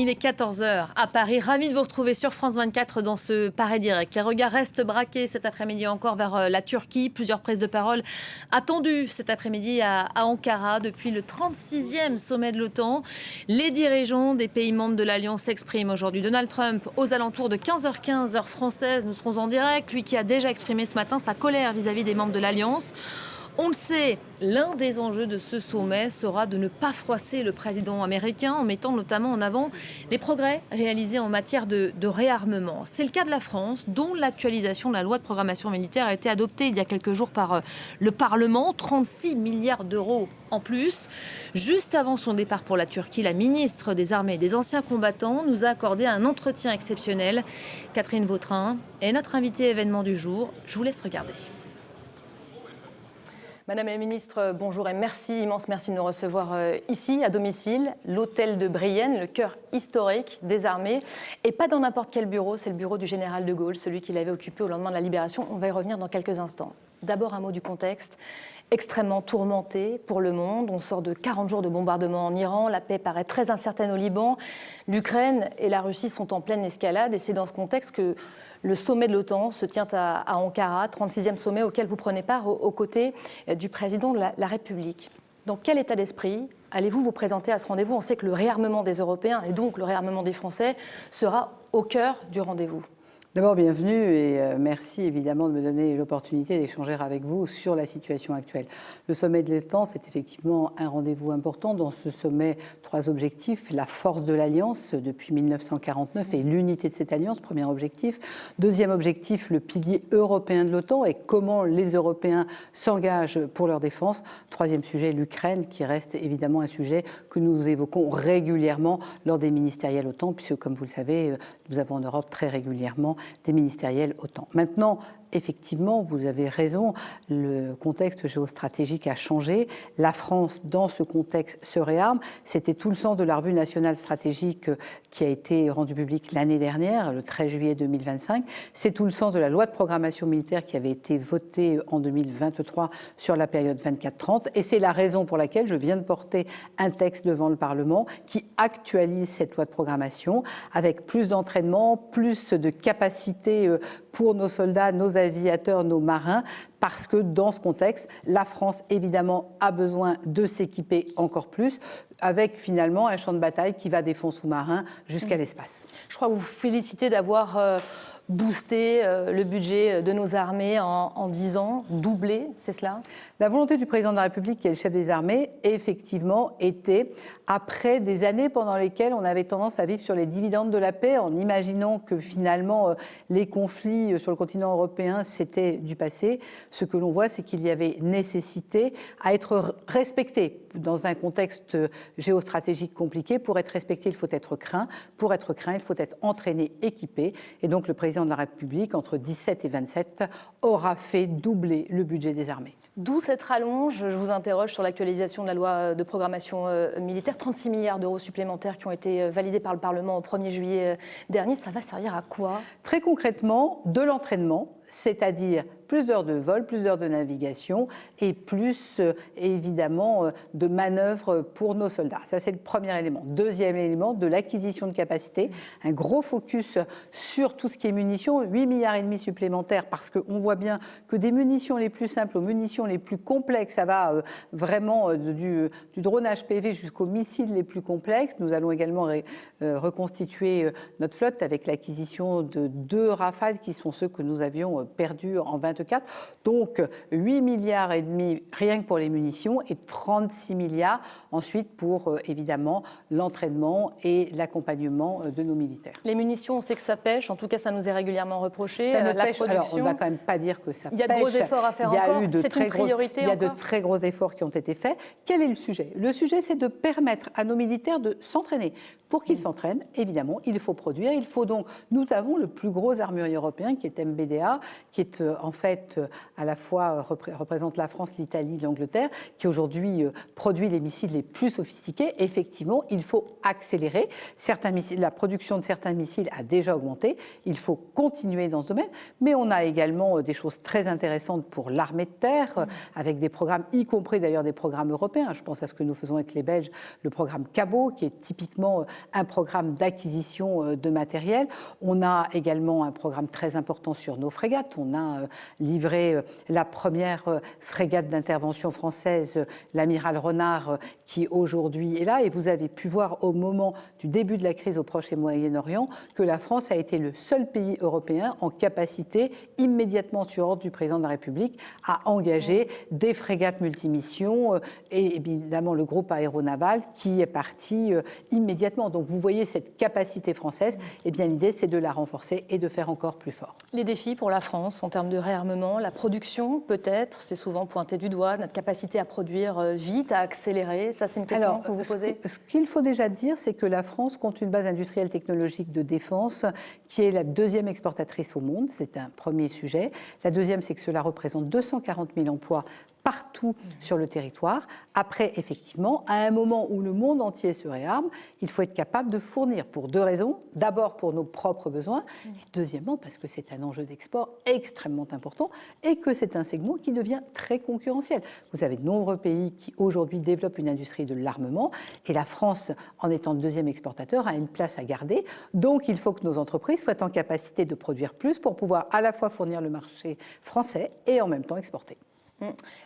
Il est 14 heures à Paris. Ravi de vous retrouver sur France 24 dans ce Paris Direct. Les regards restent braqués cet après-midi encore vers la Turquie. Plusieurs prises de parole attendues cet après-midi à Ankara depuis le 36e sommet de l'OTAN. Les dirigeants des pays membres de l'Alliance s'expriment aujourd'hui. Donald Trump aux alentours de 15h15 heure française. Nous serons en direct. Lui qui a déjà exprimé ce matin sa colère vis-à-vis des membres de l'Alliance. On le sait, l'un des enjeux de ce sommet sera de ne pas froisser le président américain en mettant notamment en avant les progrès réalisés en matière de réarmement. C'est le cas de la France, dont l'actualisation de la loi de programmation militaire a été adoptée il y a quelques jours par le Parlement. 36 milliards d'euros en plus. Juste avant son départ pour la Turquie, la ministre des Armées et des Anciens Combattants nous a accordé un entretien exceptionnel. Catherine Vautrin est notre invitée événement du jour. Je vous laisse regarder. Madame la ministre, bonjour et merci, immense merci de nous recevoir ici, à domicile, l'hôtel de Brienne, le cœur historique des armées. Et pas dans n'importe quel bureau, c'est le bureau du général de Gaulle, celui qu'il avait occupé au lendemain de la Libération. On va y revenir dans quelques instants. D'abord, un mot du contexte. Extrêmement tourmenté pour le monde. On sort de 40 jours de bombardement en Iran. La paix paraît très incertaine au Liban. L'Ukraine et la Russie sont en pleine escalade. Et c'est dans ce contexte que le sommet de l'OTAN se tient à Ankara, 36e sommet auquel vous prenez part aux côtés du président de la République. Dans quel état d'esprit allez-vous vous présenter à ce rendez-vous? On sait que le réarmement des Européens et donc le réarmement des Français sera au cœur du rendez-vous. D'abord, bienvenue et merci évidemment de me donner l'opportunité d'échanger avec vous sur la situation actuelle. Le sommet de l'OTAN, c'est effectivement un rendez-vous important. Dans ce sommet, 3 objectifs. La force de l'Alliance depuis 1949 et l'unité de cette alliance, premier objectif. Deuxième objectif, le pilier européen de l'OTAN et comment les Européens s'engagent pour leur défense. Troisième sujet, l'Ukraine, qui reste évidemment un sujet que nous évoquons régulièrement lors des ministériels OTAN, puisque comme vous le savez, nous avons en Europe très régulièrement des ministériels OTAN. Maintenant, effectivement, vous avez raison, le contexte géostratégique a changé. La France, dans ce contexte, se réarme. C'était tout le sens de la revue nationale stratégique qui a été rendue publique l'année dernière, le 13 juillet 2025. C'est tout le sens de la loi de programmation militaire qui avait été votée en 2023 sur la période 24-30. Et c'est la raison pour laquelle je viens de porter un texte devant le Parlement qui actualise cette loi de programmation avec plus d'entraînement, plus de capacité pour nos soldats, nos aviateurs, nos marins, parce que dans ce contexte, la France, évidemment, a besoin de s'équiper encore plus, avec finalement un champ de bataille qui va des fonds sous-marins jusqu'à l'espace. Je crois que vous vous félicitez d'avoir boosté le budget de nos armées en 10 ans, doublé, c'est cela? La volonté du président de la République, qui est le chef des armées, effectivement, était, après des années pendant lesquelles on avait tendance à vivre sur les dividendes de la paix, en imaginant que finalement les conflits sur le continent européen, c'était du passé, ce que l'on voit, c'est qu'il y avait nécessité à être respecté dans un contexte géostratégique compliqué. Pour être respecté, il faut être craint. Pour être craint, il faut être entraîné, équipé. Et donc le président de la République, entre 17 et 27, aura fait doubler le budget des armées. D'où cette rallonge. Je vous interroge sur l'actualisation de la loi de programmation militaire. 36 milliards d'euros supplémentaires qui ont été validés par le Parlement au 1er juillet dernier. Ça va servir à quoi? Très concrètement, de l'entraînement, c'est-à-dire plus d'heures de vol, plus d'heures de navigation et plus, évidemment, de manœuvres pour nos soldats. Ça, c'est le premier élément. Deuxième élément, de l'acquisition de capacités. Un gros focus sur tout ce qui est munitions, 8,5 milliards supplémentaires, parce qu'on voit bien que des munitions les plus simples aux munitions les plus complexes, ça va vraiment du drone HPV jusqu'aux missiles les plus complexes. Nous allons également reconstituer notre flotte avec l'acquisition de 2 Rafales qui sont ceux que nous avions perdus en 24. Donc 8,5 milliards rien que pour les munitions et 36 milliards ensuite pour évidemment l'entraînement et l'accompagnement de nos militaires. Les munitions, on sait que ça pêche, en tout cas ça nous est régulièrement reproché. Ça ne la pêche. production. Alors on ne va quand même pas dire que ça pêche. Il y a de gros efforts à faire encore. C'est une priorité encore. Il y a de très gros efforts qui ont été faits. Quel est le sujet? Le sujet, c'est de permettre à nos militaires de s'entraîner. Pour qu'ils s'entraînent, évidemment, il faut produire. Il faut donc, nous avons le plus gros armurier européen qui est MBDA, qui est en fait à la fois représente la France, l'Italie, l'Angleterre, qui aujourd'hui produit les missiles les plus sophistiqués. Effectivement, il faut accélérer. Certains missiles, la production de certains missiles a déjà augmenté. Il faut continuer dans ce domaine. Mais on a également des choses très intéressantes pour l'armée de terre, avec des programmes, y compris d'ailleurs des programmes européens. Je pense à ce que nous faisons avec les Belges, le programme Cabot, qui est typiquement un programme d'acquisition de matériel. On a également un programme très important sur nos frégates. On a livré la première frégate d'intervention française, l'amiral Renard, qui aujourd'hui est là. Et vous avez pu voir au moment du début de la crise au Proche et Moyen-Orient que la France a été le seul pays européen en capacité, immédiatement sur ordre du président de la République, à engager des frégates multimissions et évidemment le groupe aéronaval qui est parti immédiatement. Donc vous voyez cette capacité française, eh bien l'idée c'est de la renforcer et de faire encore plus fort. Les défis pour la France en termes de réarmement, la production peut-être, c'est souvent pointé du doigt, notre capacité à produire vite, à accélérer, ça c'est une question que vous posez. Ce qu'il faut déjà dire, c'est que la France compte une base industrielle technologique de défense qui est la deuxième exportatrice au monde, c'est un premier sujet. La deuxième, c'est que cela représente 240 000 emplois partout sur le territoire. Après, effectivement, à un moment où le monde entier se réarme, il faut être capable de fournir pour deux raisons. D'abord, pour nos propres besoins. Et deuxièmement, parce que c'est un enjeu d'export extrêmement important et que c'est un segment qui devient très concurrentiel. Vous avez de nombreux pays qui, aujourd'hui, développent une industrie de l'armement. Et la France, en étant le deuxième exportateur, a une place à garder. Donc, il faut que nos entreprises soient en capacité de produire plus pour pouvoir à la fois fournir le marché français et en même temps exporter.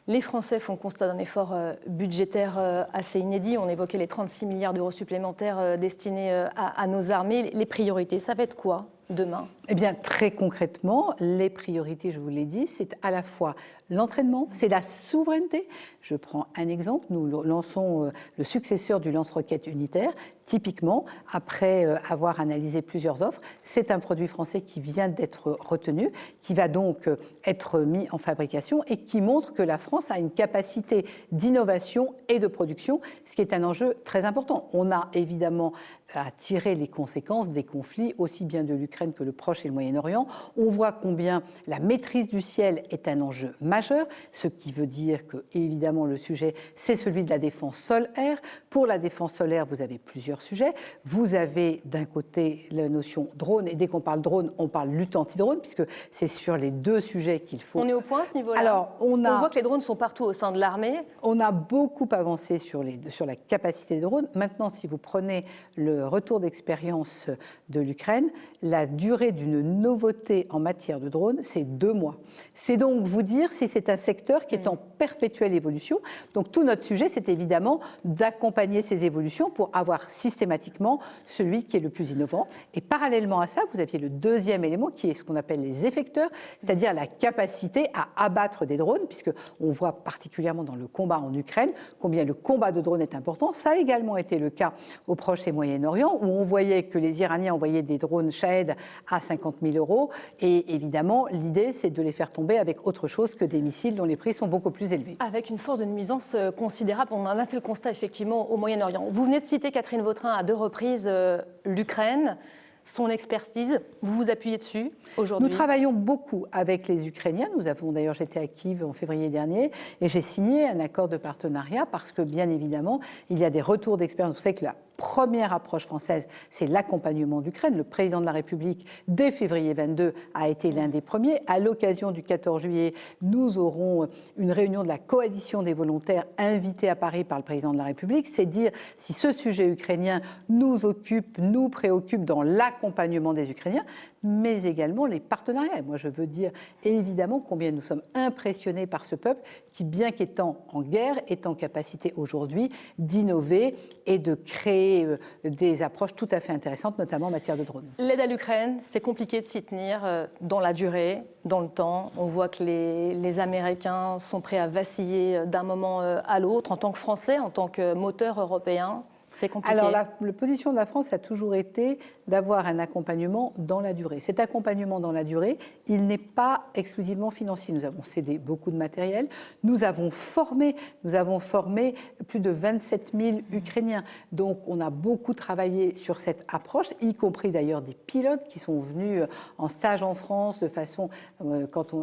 Les Français font constat d'un effort budgétaire assez inédit. On évoquait les 36 milliards d'euros supplémentaires destinés à nos armées. Les priorités, ça va être quoi demain ? Eh bien, très concrètement, les priorités, je vous l'ai dit, c'est à la fois l'entraînement, c'est la souveraineté. Je prends un exemple, nous lançons le successeur du lance-roquette unitaire. Typiquement, après avoir analysé plusieurs offres, c'est un produit français qui vient d'être retenu, qui va donc être mis en fabrication et qui montre que la France a une capacité d'innovation et de production, ce qui est un enjeu très important. On a évidemment à tirer les conséquences des conflits, aussi bien de l'Ukraine que le Proche et le Moyen-Orient. On voit combien la maîtrise du ciel est un enjeu majeur, ce qui veut dire que, évidemment, le sujet, c'est celui de la défense sol-air. Pour la défense solaire, vous avez plusieurs sujets. Vous avez d'un côté la notion drone, et dès qu'on parle drone, on parle lutte anti-drone, puisque c'est sur les deux sujets qu'il faut... On est au point à ce niveau-là. Alors, on voit que les drones sont partout au sein de l'armée. On a beaucoup avancé sur la capacité des drones. Maintenant, si vous prenez le retour d'expérience de l'Ukraine, la durée d'une nouveauté en matière de drones, c'est 2 mois. C'est donc vous dire si c'est un secteur qui est en perpétuelle évolution. Donc tout notre sujet, c'est évidemment d'accompagner ces évolutions pour avoir systématiquement celui qui est le plus innovant. Et parallèlement à ça, vous aviez le deuxième élément qui est ce qu'on appelle les effecteurs, c'est-à-dire la capacité à abattre des drones, puisqu'on voit particulièrement dans le combat en Ukraine combien le combat de drones est important. Ça a également été le cas au Proche et Moyen-Orient, où on voyait que les Iraniens envoyaient des drones Shahed à 50 000 €. Et évidemment, l'idée, c'est de les faire tomber avec autre chose que des missiles dont les prix sont beaucoup plus élevés. Avec une force de nuisance considérable. On en a fait le constat, effectivement, au Moyen-Orient. Vous venez de citer, Catherine Vautrin, à 2 reprises l'Ukraine. Son expertise, vous vous appuyez dessus aujourd'hui? Nous travaillons beaucoup avec les Ukrainiens. Nous avons d'ailleurs, j'étais à Kiev en février dernier et j'ai signé un accord de partenariat parce que, bien évidemment, il y a des retours d'expérience. Vous savez que la première approche française, c'est l'accompagnement d'Ukraine. Le président de la République, dès février 22, a été l'un des premiers. À l'occasion du 14 juillet, nous aurons une réunion de la coalition des volontaires invitée à Paris par le président de la République. C'est dire si ce sujet ukrainien nous occupe, nous préoccupe dans l'accompagnement des Ukrainiens, mais également les partenariats. Moi, je veux dire évidemment combien nous sommes impressionnés par ce peuple qui, bien qu'étant en guerre, est en capacité aujourd'hui d'innover et de créer des approches tout à fait intéressantes, notamment en matière de drones. L'aide à l'Ukraine, c'est compliqué de s'y tenir dans la durée, dans le temps. On voit que les Américains sont prêts à vaciller d'un moment à l'autre. En tant que Français, en tant que moteur européen, c'est compliqué. Alors, la position de la France a toujours été d'avoir un accompagnement dans la durée. Cet accompagnement dans la durée, il n'est pas exclusivement financier. Nous avons cédé beaucoup de matériel. Nous avons formé plus de 27 000 Ukrainiens. Donc, on a beaucoup travaillé sur cette approche, y compris d'ailleurs des pilotes qui sont venus en stage en France de façon, quand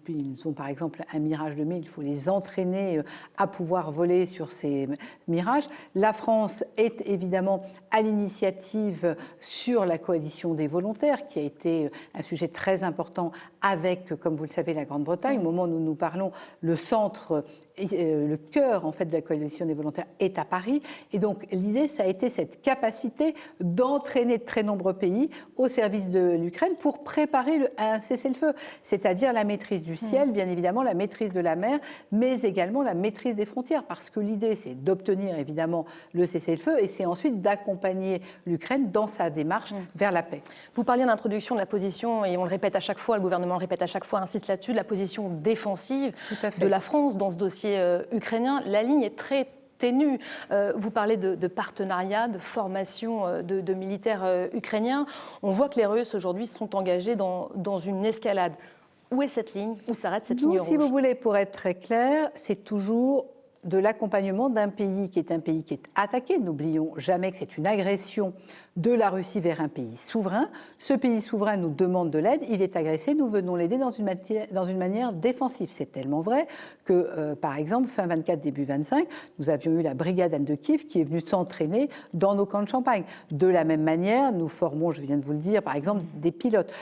ils ont par exemple un Mirage 2000, il faut les entraîner à pouvoir voler sur ces Mirages. La France est évidemment à l'initiative sur la coalition des volontaires, qui a été un sujet très important avec, comme vous le savez, la Grande-Bretagne. Au moment où nous parlons, le centre le cœur en fait de la coalition des volontaires est à Paris, et donc l'idée ça a été cette capacité d'entraîner de très nombreux pays au service de l'Ukraine pour préparer un cessez-le-feu, c'est-à-dire la maîtrise du ciel, bien évidemment la maîtrise de la mer, mais également la maîtrise des frontières, parce que l'idée c'est d'obtenir évidemment le cessez-le-feu et c'est ensuite d'accompagner l'Ukraine dans sa démarche vers la paix. Vous parliez en introduction de la position, et on le répète à chaque fois, le gouvernement le répète à chaque fois, insiste là-dessus, de la position défensive de la France dans ce dossier ukrainien. La ligne est très ténue. Vous parlez de partenariat, de formation de militaires ukrainiens. On voit que les Russes aujourd'hui sont engagés dans une escalade. Où est cette ligne? Où s'arrête cette ligne rouge? Si vous voulez, pour être très clair, c'est toujours de l'accompagnement d'un pays qui est un pays qui est attaqué. N'oublions jamais que c'est une agression de la Russie vers un pays souverain. Ce pays souverain nous demande de l'aide, il est agressé, nous venons l'aider dans une manière défensive. C'est tellement vrai que, par exemple, fin 24, début 25, nous avions eu la brigade Anne de Kiev qui est venue s'entraîner dans nos camps de Champagne. De la même manière, nous formons, je viens de vous le dire, par exemple, des pilotes.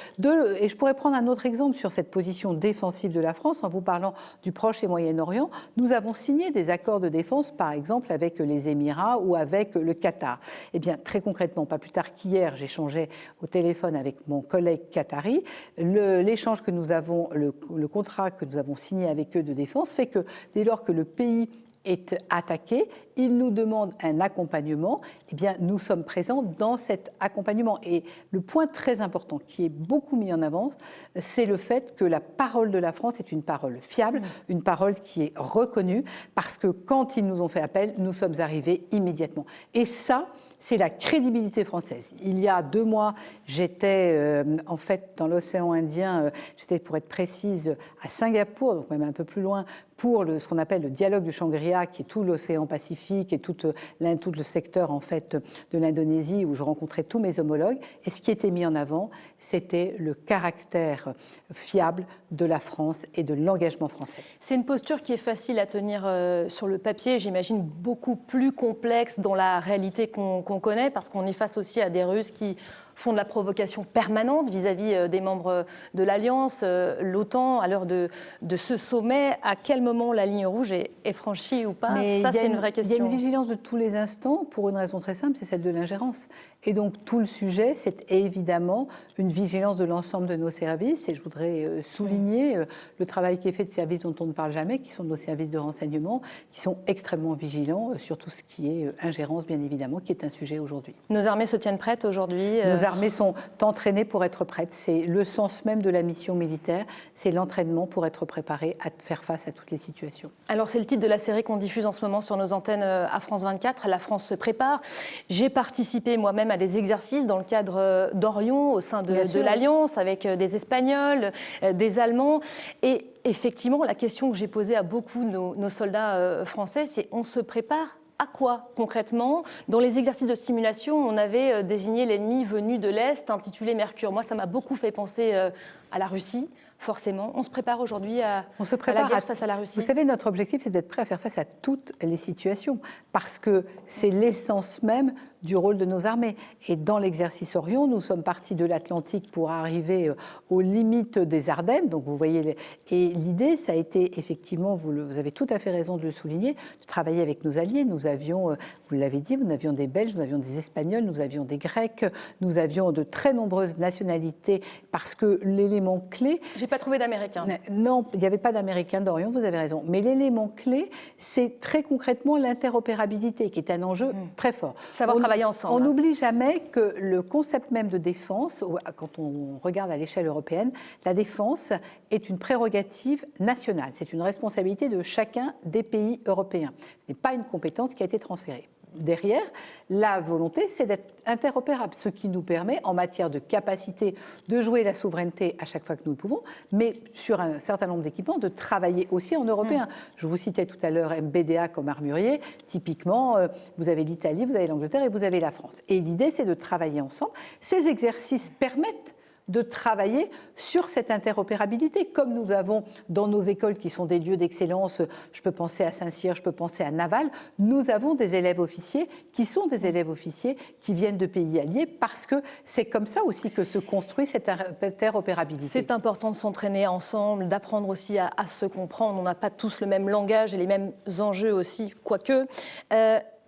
Et je pourrais prendre un autre exemple sur cette position défensive de la France en vous parlant du Proche et Moyen-Orient. Nous avons signé des accords de défense, par exemple, avec les Émirats ou avec le Qatar. Eh bien, très concrètement, pas plus tard qu'hier, j'échangeais au téléphone avec mon collègue qatari. L'échange que nous avons, le contrat que nous avons signé avec eux de défense fait que dès lors que le pays est attaqué, il nous demande un accompagnement, eh bien, nous sommes présents dans cet accompagnement. Et le point très important qui est beaucoup mis en avant, c'est le fait que la parole de la France est une parole fiable, une parole qui est reconnue, parce que quand ils nous ont fait appel, nous sommes arrivés immédiatement. Et ça, c'est la crédibilité française. Il y a 2 mois, j'étais en fait dans l'océan Indien, j'étais pour être précise à Singapour, donc même un peu plus loin, pour ce qu'on appelle le dialogue du Shangri-La, qui est tout l'océan Pacifique et tout le secteur en fait de l'Indonésie, où je rencontrais tous mes homologues. Et ce qui était mis en avant, c'était le caractère fiable de la France et de l'engagement français. C'est une posture qui est facile à tenir sur le papier, j'imagine beaucoup plus complexe dans la réalité qu'on connaît, parce qu'on est face aussi à des Russes qui font de la provocation permanente vis-à-vis des membres de l'Alliance, l'OTAN, à l'heure de ce sommet. À quel moment la ligne rouge est franchie ou pas? Mais ça, c'est une vraie question. Il y a une vigilance de tous les instants pour une raison très simple, c'est celle de l'ingérence. Et donc tout le sujet, c'est évidemment une vigilance de l'ensemble de nos services. Et je voudrais souligner le travail qui est fait de services dont on ne parle jamais, qui sont nos services de renseignement, qui sont extrêmement vigilants sur tout ce qui est ingérence, bien évidemment, qui est un sujet aujourd'hui. Nos armées se tiennent prêtes aujourd'hui? Nos armées sont entraînées pour être prêtes. C'est le sens même de la mission militaire, c'est l'entraînement pour être préparé à faire face à toutes les situations. Alors c'est le titre de la série qu'on diffuse en ce moment sur nos antennes à France 24, La France se prépare. J'ai participé moi-même à des exercices dans le cadre d'Orion, au sein de l'Alliance, avec des Espagnols, des Allemands. Et effectivement, la question que j'ai posée à beaucoup de nos soldats français, c'est: on se prépare à quoi concrètement? Dans les exercices de simulation, on avait désigné l'ennemi venu de l'Est, intitulé Mercure. Moi, ça m'a beaucoup fait penser à la Russie. Forcément, on se prépare aujourd'hui à la guerre face à la Russie. Vous savez, notre objectif, c'est d'être prêt à faire face à toutes les situations, parce que c'est l'essence même du rôle de nos armées. Et dans l'exercice Orion, nous sommes partis de l'Atlantique pour arriver aux limites des Ardennes. Donc vous voyez, et l'idée, ça a été effectivement, vous avez tout à fait raison de le souligner, de travailler avec nos alliés. Nous avions, vous l'avez dit, nous avions des Belges, nous avions des Espagnols, nous avions des Grecs, nous avions de très nombreuses nationalités, parce que l'élément clé... J'ai pas trouvé d'Américains. Non, il n'y avait pas d'Américains d'Orion, vous avez raison. Mais l'élément clé, c'est très concrètement l'interopérabilité, qui est un enjeu très fort. Savoir travailler ensemble. On n'oublie jamais que le concept même de défense, quand on regarde à l'échelle européenne, la défense est une prérogative nationale. C'est une responsabilité de chacun des pays européens. Ce n'est pas une compétence qui a été transférée. Derrière, la volonté, c'est d'être interopérable, ce qui nous permet, en matière de capacité, de jouer la souveraineté à chaque fois que nous le pouvons, mais sur un certain nombre d'équipements, de travailler aussi en européen. Je vous citais tout à l'heure MBDA comme armurier. Typiquement, vous avez l'Italie, vous avez l'Angleterre et vous avez la France. Et l'idée, c'est de travailler ensemble. Ces exercices permettent de travailler sur cette interopérabilité. Comme nous avons dans nos écoles qui sont des lieux d'excellence, je peux penser à Saint-Cyr, je peux penser à Naval, nous avons des élèves officiers qui sont des élèves officiers qui viennent de pays alliés parce que c'est comme ça aussi que se construit cette interopérabilité. C'est important de s'entraîner ensemble, d'apprendre aussi à se comprendre. On n'a pas tous le même langage et les mêmes enjeux aussi, quoique.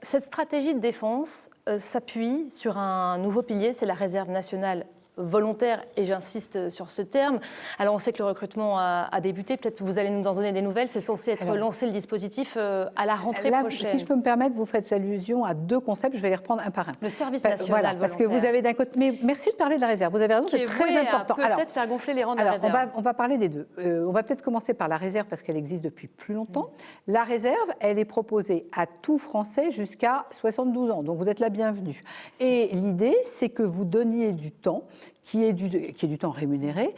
Cette stratégie de défense s'appuie sur un nouveau pilier, c'est la réserve nationale volontaire, et j'insiste sur ce terme. Alors on sait que le recrutement a débuté, peut-être que vous allez nous en donner des nouvelles, c'est censé être lancé le dispositif à la rentrée prochaine. Si je peux me permettre, vous faites allusion à deux concepts, je vais les reprendre un par un. Le service national volontaire. Parce que vous avez d'un côté, mais merci de parler de la réserve, vous avez raison, c'est très important. Peut-être faire gonfler les rangs de la réserve. On va parler des deux. On va peut-être commencer par la réserve parce qu'elle existe depuis plus longtemps. La réserve, elle est proposée à tout Français jusqu'à 72 ans, donc vous êtes la bienvenue. Et l'idée, c'est que vous donniez du temps, qui est du temps rémunéré,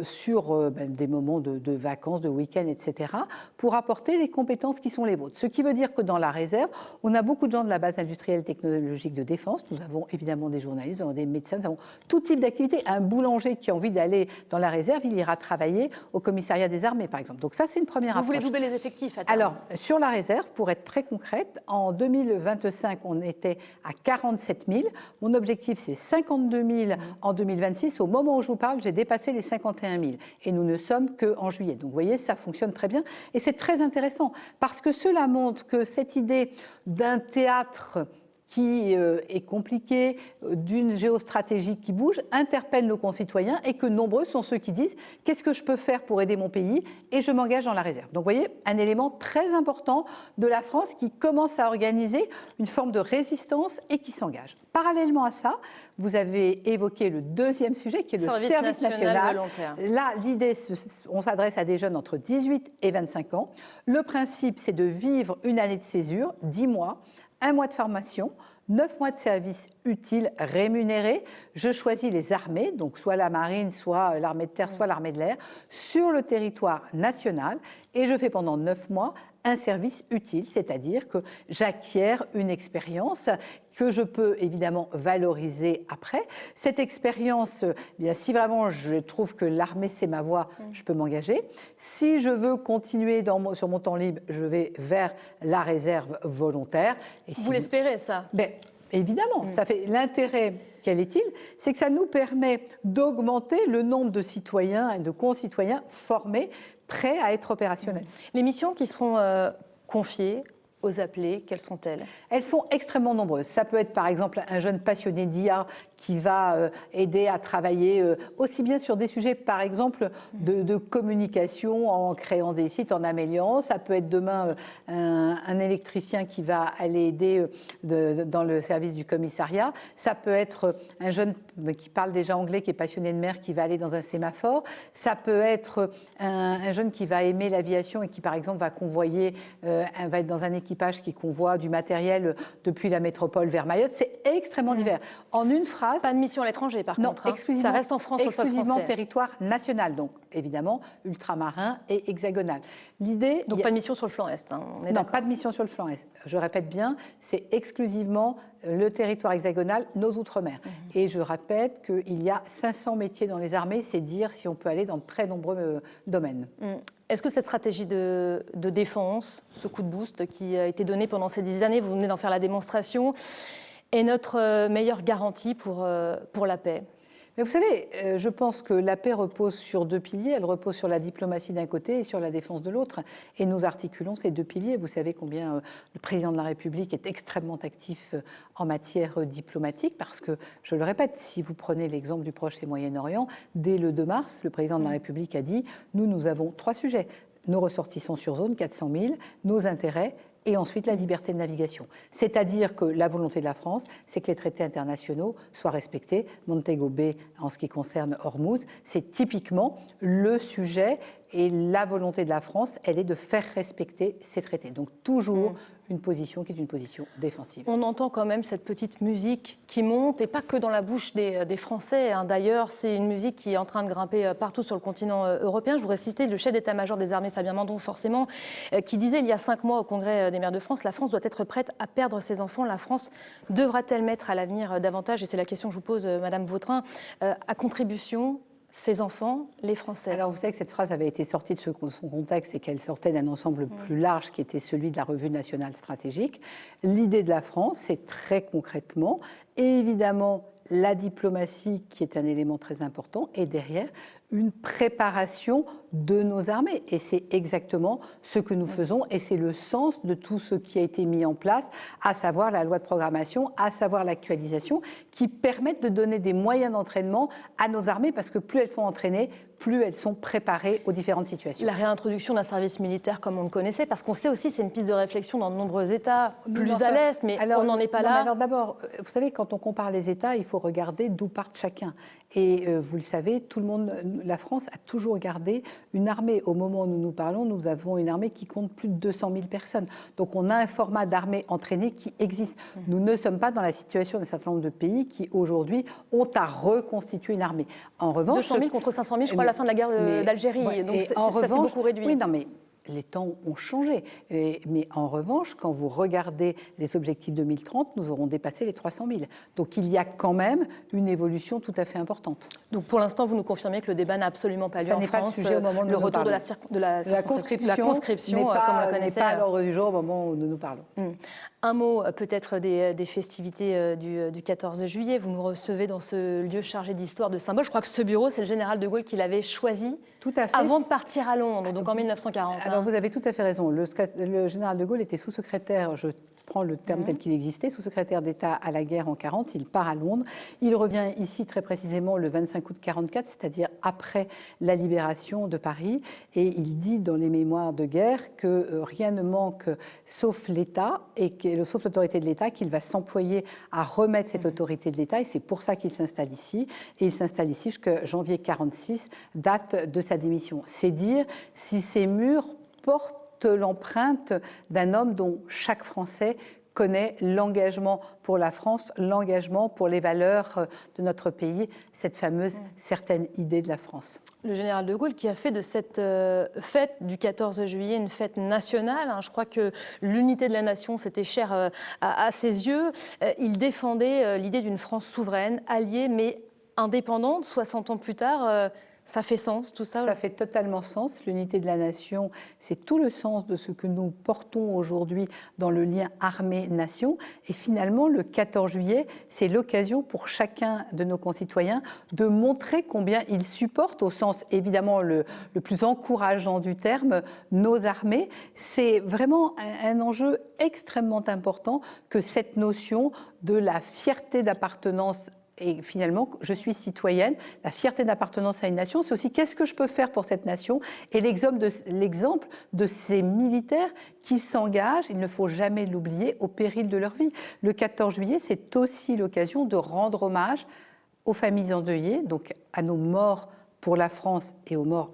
sur des moments de vacances, de week-end, etc., pour apporter les compétences qui sont les vôtres. Ce qui veut dire que dans la réserve, on a beaucoup de gens de la base industrielle technologique de défense. Nous avons évidemment des journalistes, nous avons des médecins, nous avons tout type d'activité. Un boulanger qui a envie d'aller dans la réserve, il ira travailler au commissariat des armées, par exemple. Donc ça, c'est une première approche. Vous voulez doubler les effectifs à terme. Alors, sur la réserve, pour être très concrète, en 2025, on était à 47 000. Mon objectif, c'est 52 000 en 2026. Au moment où je vous parle, j'ai dépassé les 51 000 et nous ne sommes qu'en juillet. Donc vous voyez, ça fonctionne très bien et c'est très intéressant parce que cela montre que cette idée d'un théâtre qui est compliqué, d'une géostratégie qui bouge, interpelle nos concitoyens et que nombreux sont ceux qui disent « qu'est-ce que je peux faire pour aider mon pays ?» et je m'engage dans la réserve. Donc vous voyez, un élément très important de la France qui commence à organiser une forme de résistance et qui s'engage. Parallèlement à ça, vous avez évoqué le deuxième sujet qui est le service national volontaire. Là, l'idée, on s'adresse à des jeunes entre 18 et 25 ans. Le principe, c'est de vivre une année de césure, 10 mois, 1 mois de formation, 9 mois de service utile rémunéré. Je choisis les armées, donc soit la marine, soit l'armée de terre, soit l'armée de l'air, sur le territoire national. Et je fais pendant 9 mois un service utile, c'est-à-dire que j'acquiers une expérience que je peux évidemment valoriser après. Cette expérience, bien, si vraiment je trouve que l'armée c'est ma voie, je peux m'engager. Si je veux continuer sur mon temps libre, je vais vers la réserve volontaire. Et vous l'espérez, ça? Évidemment, ça fait l'intérêt, quel est-il? C'est que ça nous permet d'augmenter le nombre de citoyens et de concitoyens formés, prêts à être opérationnels. Les missions qui seront confiées aux appelés, quelles sont-elles? Elles sont extrêmement nombreuses. Ça peut être par exemple un jeune passionné d'IA qui va aider à travailler aussi bien sur des sujets par exemple de communication en créant des sites, en améliorant. Ça peut être demain un électricien qui va aller aider dans le service du commissariat. Ça peut être un jeune qui parle déjà anglais, qui est passionné de mer, qui va aller dans un sémaphore. Ça peut être un jeune qui va aimer l'aviation et qui par exemple va convoyer, va être dans un équipage qui convoie du matériel depuis la métropole vers Mayotte. C'est extrêmement divers. En une phrase... Pas de mission à l'étranger, par contre. Ça reste en France, au sol français. Exclusivement territoire national, donc évidemment ultramarin et hexagonal. L'idée... Donc pas de mission sur le flanc Est, Non, pas de mission sur le flanc Est. Je répète bien, c'est exclusivement le territoire hexagonal, nos outre-mer. Et je répète qu'il y a 500 métiers dans les armées, c'est dire si on peut aller dans de très nombreux domaines. Est-ce que cette stratégie de défense, ce coup de boost qui a été donné pendant ces 10 années, vous venez d'en faire la démonstration, est notre meilleure garantie pour la paix? Mais vous savez, je pense que la paix repose sur deux piliers. Elle repose sur la diplomatie d'un côté et sur la défense de l'autre. Et nous articulons ces deux piliers. Vous savez combien le président de la République est extrêmement actif en matière diplomatique parce que, je le répète, si vous prenez l'exemple du Proche et Moyen-Orient, dès le 2 mars, le président de la République a dit « Nous avons 3 sujets. Nos ressortissants sur zone, 400 000, nos intérêts et ensuite la liberté de navigation. C'est-à-dire que la volonté de la France, c'est que les traités internationaux soient respectés. Montego Bay, en ce qui concerne Hormuz, c'est typiquement le sujet Et la volonté de la France, elle est de faire respecter ces traités. Donc toujours une position qui est une position défensive. On entend quand même cette petite musique qui monte, et pas que dans la bouche des Français. D'ailleurs, c'est une musique qui est en train de grimper partout sur le continent européen. Je voudrais citer le chef d'état-major des armées, Fabien Mandon, forcément, qui disait il y a 5 mois au Congrès des maires de France, la France doit être prête à perdre ses enfants. La France devra-t-elle mettre à l'avenir davantage, et c'est la question que je vous pose, Madame Vautrin, à contribution ces enfants, les Français? Alors, vous savez que cette phrase avait été sortie de son contexte et qu'elle sortait d'un ensemble plus large qui était celui de la Revue nationale stratégique. L'idée de la France, c'est très concrètement, et évidemment, la diplomatie qui est un élément très important, et derrière, une préparation de nos armées. Et c'est exactement ce que nous faisons, et c'est le sens de tout ce qui a été mis en place, à savoir la loi de programmation, à savoir l'actualisation, qui permettent de donner des moyens d'entraînement à nos armées, parce que plus elles sont entraînées, plus elles sont préparées aux différentes situations. La réintroduction d'un service militaire comme on le connaissait, parce qu'on sait aussi, c'est une piste de réflexion dans de nombreux États, plus à l'Est, mais on n'en est pas là. Alors d'abord, vous savez, quand on compare les États, il faut regarder d'où partent chacun. Et vous le savez, tout le monde, la France a toujours gardé une armée. Au moment où nous nous parlons, nous avons une armée qui compte plus de 200 000 personnes. Donc on a un format d'armée entraînée qui existe. Nous ne sommes pas dans la situation d'un certain nombre de pays qui, aujourd'hui, ont à reconstituer une armée. En revanche, 200 000 contre 500 000, je crois, à la fin de la guerre d'Algérie. Ouais, donc ça s'est beaucoup réduit. Oui, non, mais les temps ont changé. Mais en revanche, quand vous regardez les objectifs 2030, nous aurons dépassé les 300 000. Donc il y a quand même une évolution tout à fait importante. Donc pour l'instant, vous nous confirmez que le débat n'a absolument pas lieu en France. Ça n'est pas le sujet au moment où nous le nous retour parlons. de la conscription, comme on la connaissait. N'est pas à l'ordre du jour au moment où nous nous parlons. Un mot peut-être des festivités du 14 juillet. Vous nous recevez dans ce lieu chargé d'histoire, de symboles. Je crois que ce bureau, c'est le général de Gaulle qui l'avait choisi tout à fait. Avant de partir à Londres, donc en 1940. Alors vous avez tout à fait raison. Le général de Gaulle était sous-secrétaire, je prends le terme tel qu'il existait, sous-secrétaire d'État à la guerre en 40, il part à Londres. Il revient ici très précisément le 25 août 44, c'est-à-dire après la libération de Paris. Et il dit dans les mémoires de guerre que rien ne manque sauf l'État, sauf l'autorité de l'État, qu'il va s'employer à remettre cette autorité de l'État. Et c'est pour ça qu'il s'installe ici. Et il s'installe ici jusqu'à janvier 46, date de sa démission. C'est dire si ces murs portent l'empreinte d'un homme dont chaque Français connaît l'engagement pour la France, l'engagement pour les valeurs de notre pays, cette fameuse certaine idée de la France. Le général de Gaulle qui a fait de cette fête du 14 juillet une fête nationale. Je crois que l'unité de la nation, c'était cher à ses yeux. Il défendait l'idée d'une France souveraine, alliée, mais indépendante. 60 ans plus tard, ça fait sens, tout ça? Ça fait totalement sens. L'unité de la nation, c'est tout le sens de ce que nous portons aujourd'hui dans le lien armée-nation. Et finalement, le 14 juillet, c'est l'occasion pour chacun de nos concitoyens de montrer combien ils supportent, au sens évidemment le plus encourageant du terme, nos armées. C'est vraiment un enjeu extrêmement important que cette notion de la fierté d'appartenance. Et finalement, je suis citoyenne, la fierté d'appartenance à une nation, c'est aussi qu'est-ce que je peux faire pour cette nation. Et l'exemple de ces militaires qui s'engagent, il ne faut jamais l'oublier, au péril de leur vie. Le 14 juillet, c'est aussi l'occasion de rendre hommage aux familles endeuillées, donc à nos morts pour la France et aux morts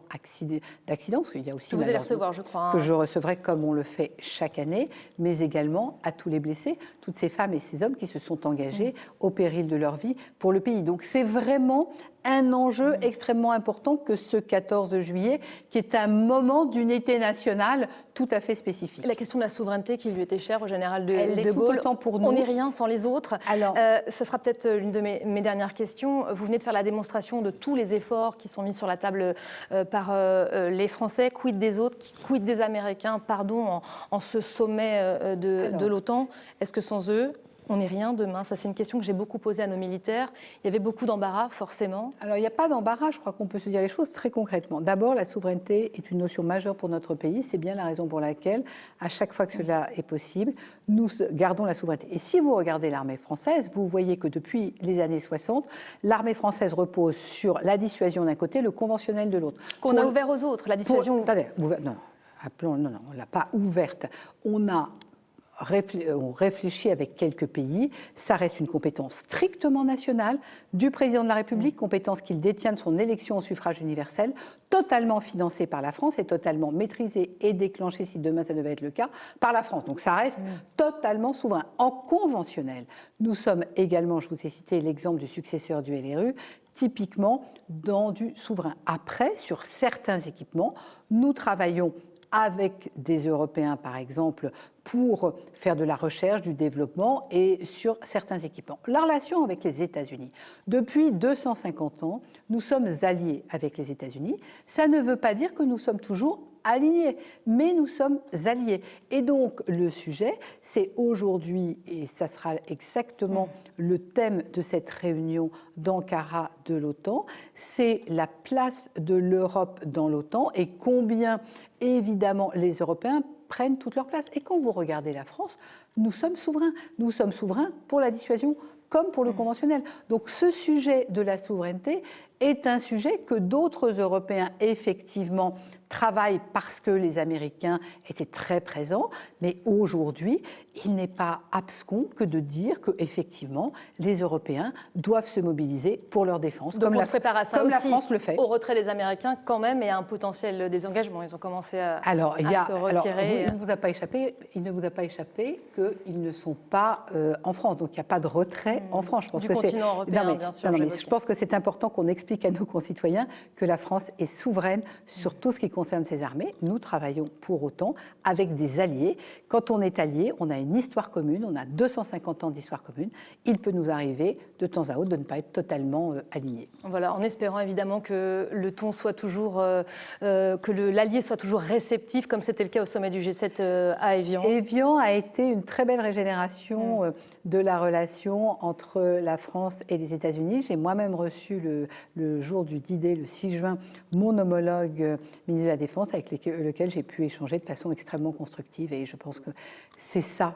d'accidents, parce qu'il y a aussi... Que vous allez recevoir, je crois. Que je recevrai comme on le fait chaque année, mais également à tous les blessés, toutes ces femmes et ces hommes qui se sont engagés au péril de leur vie pour le pays. Donc c'est vraiment un enjeu extrêmement important que ce 14 juillet, qui est un moment d'unité nationale tout à fait spécifique. La question de la souveraineté qui lui était chère au général de Gaulle. Tout autant pour nous. On n'est rien sans les autres. Alors, ce sera peut-être l'une de mes dernières questions. Vous venez de faire la démonstration de tous les efforts qui sont mis sur la table par les Français. Quid des autres, quid des Américains, en ce sommet de l'OTAN. Est-ce que sans eux, on n'est rien demain? Ça, c'est une question que j'ai beaucoup posée à nos militaires. Il y avait beaucoup d'embarras, forcément. Alors, il n'y a pas d'embarras. Je crois qu'on peut se dire les choses très concrètement. D'abord, la souveraineté est une notion majeure pour notre pays. C'est bien la raison pour laquelle, à chaque fois que cela est possible, nous gardons la souveraineté. Et si vous regardez l'armée française, vous voyez que depuis les années 60, l'armée française repose sur la dissuasion d'un côté, le conventionnel de l'autre. Qu'on a ouvert aux autres, la dissuasion. Attendez, non, on ne l'a pas ouverte. On a on réfléchit avec quelques pays. Ça reste une compétence strictement nationale du président de la République, compétence qu'il détient de son élection au suffrage universel, totalement financée par la France et totalement maîtrisée et déclenchée, si demain ça devait être le cas, par la France. Donc ça reste totalement souverain. En conventionnel, nous sommes également, je vous ai cité l'exemple du successeur du LRU, typiquement dans du souverain. Après, sur certains équipements, nous travaillons avec des Européens, par exemple, pour faire de la recherche, du développement et sur certains équipements. La relation avec les États-Unis. Depuis 250 ans, nous sommes alliés avec les États-Unis. Ça ne veut pas dire que nous sommes toujours alignés, mais nous sommes alliés. Et donc, le sujet, c'est aujourd'hui, et ça sera exactement le thème de cette réunion d'Ankara de l'OTAN, c'est la place de l'Europe dans l'OTAN et combien, évidemment, les Européens prennent toute leur place. Et quand vous regardez la France, nous sommes souverains. Nous sommes souverains pour la dissuasion comme pour le conventionnel. Donc ce sujet de la souveraineté est un sujet que d'autres Européens, effectivement, travaillent parce que les Américains étaient très présents. Mais aujourd'hui, il n'est pas abscon que de dire qu'effectivement, les Européens doivent se mobiliser pour leur défense. Donc on se prépare à ça comme aussi, la France le fait. Au retrait des Américains, quand même, et à un potentiel désengagement. Ils ont commencé à se retirer. Il ne vous a pas échappé qu'ils ne sont pas en France. Donc il n'y a pas de retrait en France. Je pense du que continent européen, bien sûr. Je pense que c'est important qu'on explique à nos concitoyens que la France est souveraine sur tout ce qui concerne ses armées. Nous travaillons pour autant avec des alliés. Quand on est allié, on a une histoire commune, on a 250 ans d'histoire commune. Il peut nous arriver de temps à autre de ne pas être totalement alignés. Voilà, en espérant évidemment que le ton soit toujours, que l'allié soit toujours réceptif, comme c'était le cas au sommet du G7 à Évian. Évian a été une très belle régénération de la relation entre la France et les États-Unis. J'ai moi-même reçu le jour du D-Day, le 6 juin, mon homologue ministre de la Défense avec lequel j'ai pu échanger de façon extrêmement constructive. Et je pense que c'est ça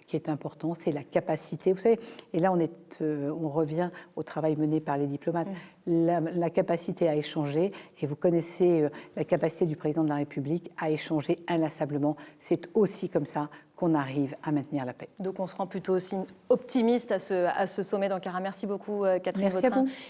qui est important, c'est la capacité. Vous savez, et là on revient au travail mené par les diplomates, la capacité à échanger. Et vous connaissez la capacité du président de la République à échanger inlassablement. C'est aussi comme ça qu'on arrive à maintenir la paix. Donc on se rend plutôt aussi optimiste à ce sommet d'Ankara. Merci beaucoup Catherine Vautrin. Merci à vous.